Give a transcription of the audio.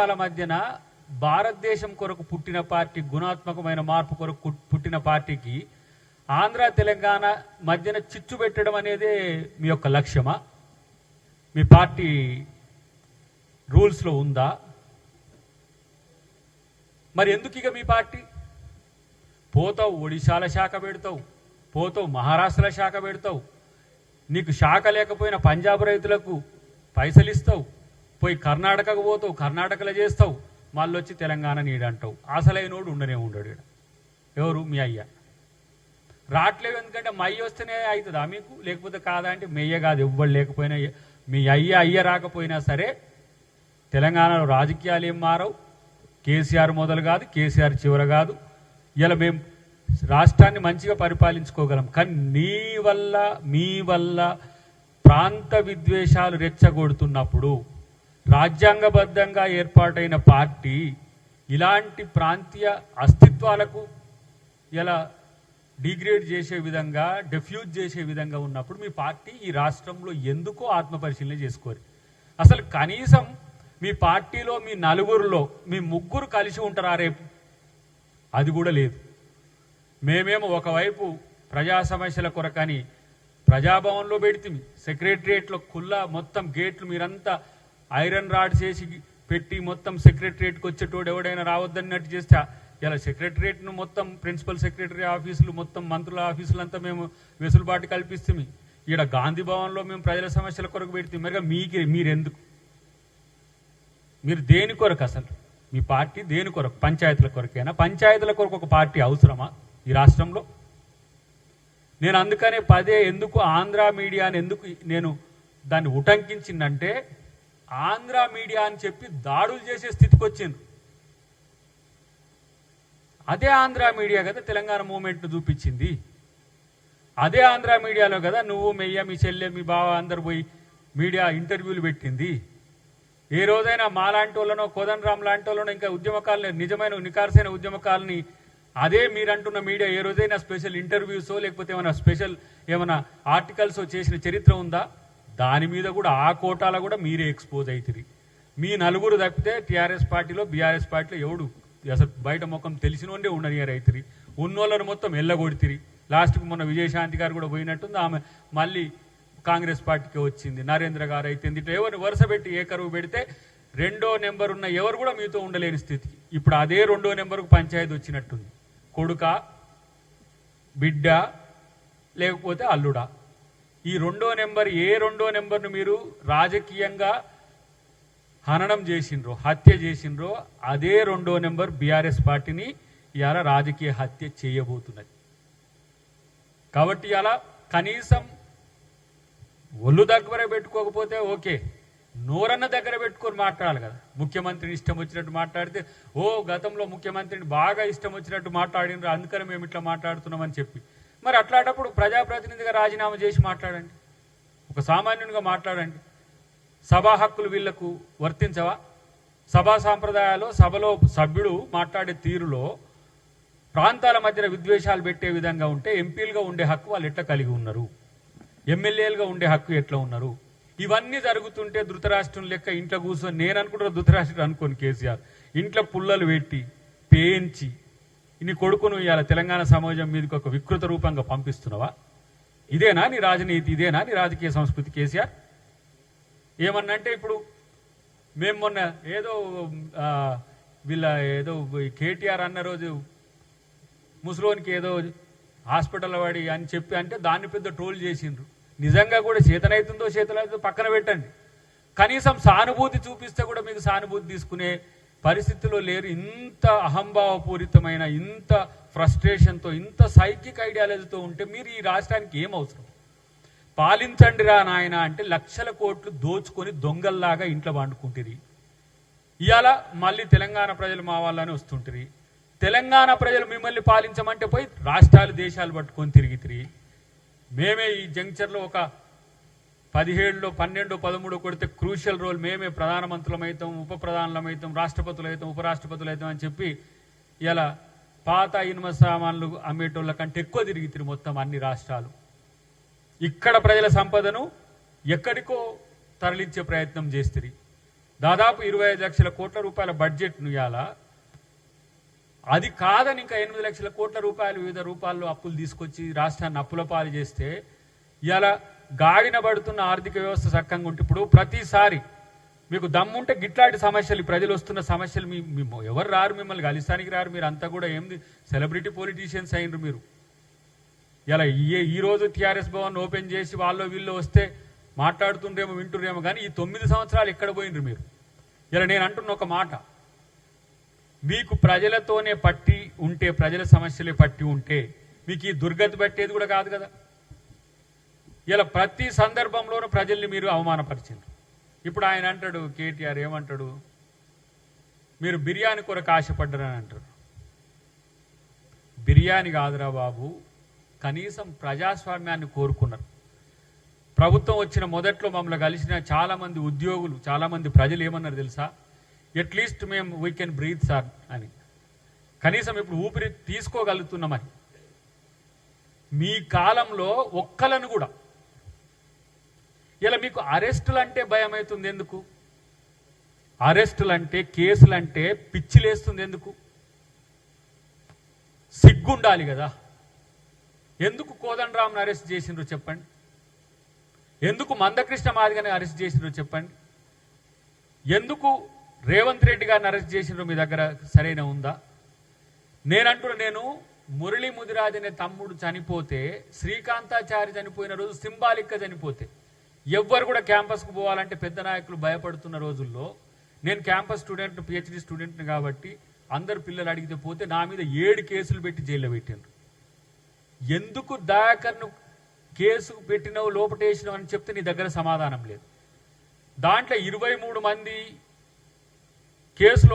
ప్రాంతాల మధ్యన భారతదేశం కొరకు పుట్టిన పార్టీ, గుణాత్మకమైన మార్పు కొరకు పుట్టిన పార్టీకి ఆంధ్ర తెలంగాణ మధ్యన చిచ్చు పెట్టడం అనేది మీ యొక్క లక్ష్యమా? మీ పార్టీ రూల్స్లో ఉందా? మరి ఎందుకు ఇక మీ పార్టీ? పోతావు ఒడిశాల శాఖ పెడతావు, పోతావు మహారాష్ట్రల శాఖ పెడతావు, నీకు శాఖ లేకపోయినా పంజాబ్ రైతులకు పైసలు ఇస్తావు, పోయి కర్ణాటకకు పోతావు, కర్ణాటకలో చేస్తావు, మళ్ళీ వచ్చి తెలంగాణ నీడంటావు. అసలైనోడు ఉండనే ఉండడు. ఎవరు? మీ అయ్య. రావట్లేవు ఎందుకంటే మా అయ్య వస్తేనే అవుతుందా మీకు? లేకపోతే కాదా అంటే మెయ్య కాదు, ఎవ్వరు లేకపోయినా మీ అయ్య రాకపోయినా సరే తెలంగాణలో రాజకీయాలు ఏం మారవు. కేసీఆర్ మొదలు కాదు, కేసీఆర్ చివర కాదు. ఇలా మేము రాష్ట్రాన్ని మంచిగా పరిపాలించుకోగలం. కానీ మీ వల్ల ప్రాంత విద్వేషాలు రెచ్చగొడుతున్నప్పుడు రాజ్యాంగబద్ధంగా ఏర్పాటైన పార్టీ ఇలాంటి ప్రాంతీయ అస్తిత్వాలకు ఇలా డిగ్రేడ్ చేసే విధంగా, డెఫ్యూజ్ చేసే విధంగా ఉన్నప్పుడు మీ పార్టీ ఈ రాష్ట్రంలో ఎందుకో ఆత్మపరిశీలన చేసుకోరు. అసలు కనీసం మీ పార్టీలో మీ నలుగురులో మీ ముగ్గురు కలిసి ఉంటారా రేపు? అది కూడా లేదు. మేమేమో ఒకవైపు ప్రజా సమస్యల కొరకని ప్రజాభవన్లో పెడితే, సెక్రటరియట్లో కుల్లా మొత్తం గేట్లు మీరంతా ఐరన్ రాడ్ చేసి పెట్టి మొత్తం సెక్రటరియట్కి వచ్చేటోడు ఎవడైనా రావద్దన్నట్టు చేస్తే ఇలా సెక్రటరియట్ను మొత్తం ప్రిన్సిపల్ సెక్రటరీ ఆఫీసులు, మొత్తం మంత్రుల ఆఫీసులంతా మేము వెసులుబాటు కల్పిస్తాము. ఈడ గాంధీ భవన్లో మేము ప్రజల సమస్యల కొరకు పెడితే మరిగా మీరెందుకు? మీరు దేని కొరకు? అసలు మీ పార్టీ దేని కొరకు? పంచాయతీల కొరకేనా? పంచాయతీల కొరకు ఒక పార్టీ అవసరమా ఈ రాష్ట్రంలో? నేను అందుకనే పదే ఎందుకు ఆంధ్ర మీడియాని ఎందుకు నేను దాన్ని ఉటంకించిందంటే, ఆంధ్ర మీడియా అని చెప్పి దాడులు చేసే స్థితికి వచ్చింది. అదే ఆంధ్ర మీడియా కదా తెలంగాణ మూమెంట్ను చూపించింది. అదే ఆంధ్ర మీడియాలో కదా నువ్వు, మెయ్య, మీ చెల్లె, మీ బావ అందరు పోయి మీడియా ఇంటర్వ్యూలు పెట్టింది. ఏ రోజైనా మాలాంటి వాళ్ళనో, కోదండరామ్ లాంటి వాళ్ళనో, ఇంకా ఉద్యమకాలని, నిజమైన నికార్సైన ఉద్యమకాలని అదే మీరంటున్న మీడియా ఏ రోజైనా స్పెషల్ ఇంటర్వ్యూసో లేకపోతే ఏమైనా ఆర్టికల్స్ చేసిన చరిత్ర ఉందా? దాని మీద కూడా ఆ కోటాలో కూడా మీరే ఎక్స్పోజ్ అవుతుంది. మీ నలుగురు తప్పితే టీఆర్ఎస్ పార్టీలో, బీఆర్ఎస్ పార్టీలో ఎవడు అసలు బయట ముఖం తెలిసినోండే ఉండనియర్ అవుతుంది. ఉన్నోళ్ళను మొత్తం ఎల్లగొడితిరి. లాస్ట్కి మొన్న విజయశాంతి గారు కూడా పోయినట్టుంది. ఆమె మళ్ళీ కాంగ్రెస్ పార్టీకి వచ్చింది. నరేంద్ర గారు అయితే ఇట్లా ఎవరిని వరుస పెట్టి ఏ కరువు పెడితే రెండో నెంబర్ ఉన్న ఎవరు కూడా మీతో ఉండలేని స్థితికి ఇప్పుడు అదే రెండో నెంబర్కు పంచాయతీ వచ్చినట్టుంది. కొడుక, బిడ్డ, లేకపోతే అల్లుడా? ఈ రెండో నెంబర్, ఏ రెండో నెంబర్ను మీరు రాజకీయంగా హననం చేసిండ్రో, హత్య చేసిండ్రో, అదే రెండో నెంబర్ బీఆర్ఎస్ పార్టీని ఇవాళ రాజకీయ హత్య చేయబోతున్నది. కాబట్టి ఇవాళ కనీసం ఒళ్ళు దగ్గర పెట్టుకోకపోతే ఓకే, నోరన్న దగ్గర పెట్టుకొని మాట్లాడాలి కదా. ముఖ్యమంత్రిని ఇష్టం వచ్చినట్టు మాట్లాడితే, గతంలో ముఖ్యమంత్రిని బాగా ఇష్టం వచ్చినట్టు మాట్లాడినారు, అందుకని మేము ఇట్లా మాట్లాడుతున్నామని చెప్పి, మరి అట్లాంటప్పుడు ప్రజాప్రతినిధిగా రాజీనామా చేసి మాట్లాడండి, ఒక సామాన్యునిగా మాట్లాడండి. సభా హక్కులు వీళ్లకు వర్తించవా? సభా సాంప్రదాయాలు, సభలో సభ్యుడు మాట్లాడే తీరులో ప్రాంతాల మధ్య విద్వేషాలు పెట్టే విధంగా ఉంటే ఎంపీలుగా ఉండే హక్కు వాళ్ళు ఎట్లా కలిగి ఉన్నారు? ఎమ్మెల్యేలుగా ఉండే హక్కు ఎట్లా ఉన్నారు? ఇవన్నీ జరుగుతుంటే ధృతరాష్ట్రం లెక్క ఇంట్లో కూర్చొని, నేను అనుకుంటున్నా ధృతరాష్ట్రం అనుకోని కేసీఆర్, ఇంట్లో పుల్లలు పెట్టి పేయించి నీ కొడుకును ఇవాళ తెలంగాణ సమాజం మీదకి ఒక వికృత రూపంగా పంపిస్తున్నావా? ఇదేనా నీ రాజనీతి? ఇదేనా నీ రాజకీయ సంస్కృతి? కేసీఆర్ ఏమన్నంటే, ఇప్పుడు మేము మొన్న ఏదో కేటీఆర్ అన్న రోజు ముసలోనికి ఏదో హాస్పిటల్ వాడి అని చెప్పి అంటే దాన్ని పెద్ద ట్రోల్ చేసిండ్రు. నిజంగా కూడా చేతనైతుందో చేతనైతుందో పక్కన పెట్టండి, కనీసం సానుభూతి చూపిస్తే కూడా మీకు సానుభూతి తీసుకునే పరిస్థితిలో లేరు. ఇంత అహంభావపూరితమైన, ఇంత ఫ్రస్ట్రేషన్తో, ఇంత సైకిక్ ఐడియాలజీతో ఉంటే మీరు ఈ రాష్ట్రానికి ఏం అవసరం? పాలించండి రా నాయన అంటే లక్షల కోట్లు దోచుకొని దొంగల్లాగా ఇంట్లో వండుకుంటుంది. ఇవాళ మళ్ళీ తెలంగాణ ప్రజలు మా వాళ్ళని వస్తుంటారు. తెలంగాణ ప్రజలు మిమ్మల్ని పాలించమంటే పోయి రాష్ట్రాలు, దేశాలు పట్టుకొని తిరిగితిరి. మేమే ఈ జంక్చర్లో ఒక 17లో 12, 13 కొడితే క్రూషియల్ రోల్ మేమే ప్రధానమంత్రులమైతాం, ఉప ప్రధానులమైతాం, రాష్ట్రపతులు అవుతాం, ఉపరాష్ట్రపతులు అవుతాం అని చెప్పి ఇలా పాత ఇనుమ సామాన్లు అమ్మేటోళ్ళ కంటే ఎక్కువ తిరిగితిరి మొత్తం అన్ని రాష్ట్రాలు. ఇక్కడ ప్రజల సంపదను ఎక్కడికో తరలించే ప్రయత్నం చేస్తుంది. దాదాపు 25 లక్షల కోట్ల రూపాయల బడ్జెట్ను ఇవాళ అది కాదని ఇంకా 8 లక్షల కోట్ల రూపాయలు వివిధ రూపాల్లో అప్పులు తీసుకొచ్చి రాష్ట్రాన్ని అప్పుల పాలు చేస్తే ఇలా గాడిన పడుతున్న ఆర్థిక వ్యవస్థ చక్కగా ఉంటే ఇప్పుడు ప్రతిసారి మీకు దమ్ముంటే గిట్లాంటి సమస్యలు ప్రజలు వస్తున్న సమస్యలు ఎవరు రారు, మిమ్మల్ని కలిస్తానికి రారు. మీరు అంతా కూడా ఏంది సెలబ్రిటీ పొలిటీషియన్స్ అయినరు. మీరు ఇలా ఈరోజు టీఆర్ఎస్ భవన్ ఓపెన్ చేసి వాళ్ళు వీళ్ళు వస్తే మాట్లాడుతుండ్రేమో వింటుర్రేమో, కానీ ఈ 9 సంవత్సరాలు ఎక్కడ పోయినరు మీరు? ఇలా నేను అంటున్న ఒక మాట, మీకు ప్రజలతోనే పట్టి ఉంటే, ప్రజల సమస్యలే పట్టి ఉంటే మీకు ఈ దుర్గతి పట్టేది కూడా కాదు కదా. ఇలా ప్రతి సందర్భంలోనూ ప్రజల్ని మీరు అవమానపరిచిండ్రు. ఇప్పుడు ఆయన అంటాడు, కేటీఆర్ ఏమంటాడు, మీరు బిర్యానీ కొరకు ఆశపడ్డారని అంటారు. బిర్యానీ కాదురా బాబు, కనీసం ప్రజాస్వామ్యాన్ని కోరుకున్నారు. ప్రభుత్వం వచ్చిన మొదట్లో మమ్మల్ని కలిసిన చాలామంది ఉద్యోగులు, చాలామంది ప్రజలు ఏమన్నారు తెలుసా, అట్లీస్ట్ మేము వీ కెన్ బ్రీత్ సార్ అని. కనీసం ఇప్పుడు ఊపిరి తీసుకోగలుగుతున్నామని. మీ కాలంలో ఒక్కలను కూడా ఇలా మీకు అరెస్టులు అంటే భయం అవుతుంది ఎందుకు? అరెస్టులు అంటే, కేసులు అంటే పిచ్చిలేస్తుంది ఎందుకు? సిగ్గుండాలి కదా. ఎందుకు కోదండరాంను అరెస్ట్ చేసిండ్రో చెప్పండి, ఎందుకు మందకృష్ణ మాదిగని అరెస్ట్ చేసిండ్రో చెప్పండి, ఎందుకు రేవంత్ రెడ్డి గారిని అరెస్ట్ చేసిండ్రో మీ దగ్గర సరైన ఉందా? నేను మురళీ ముదిరాజ్ అనే తమ్ముడు చనిపోతే, శ్రీకాంతాచారి చనిపోయిన రోజు సింబాలిక్గా చనిపోతే, ఎవ్వరు కూడా క్యాంపస్కు పోవాలంటే పెద్ద నాయకులు భయపడుతున్న రోజుల్లో నేను క్యాంపస్ స్టూడెంట్, పిహెచ్డి స్టూడెంట్ని కాబట్టి అందరు పిల్లలు అడిగితే పోతే నా మీద 7 కేసులు పెట్టి జైల్లో పెట్టిండ్రు. ఎందుకు దయాకర్ను కేసు పెట్టినవు, లోపటేసినావు అని చెప్తే నీ దగ్గర సమాధానం లేదు. దాంట్లో 23 మంది కేసులో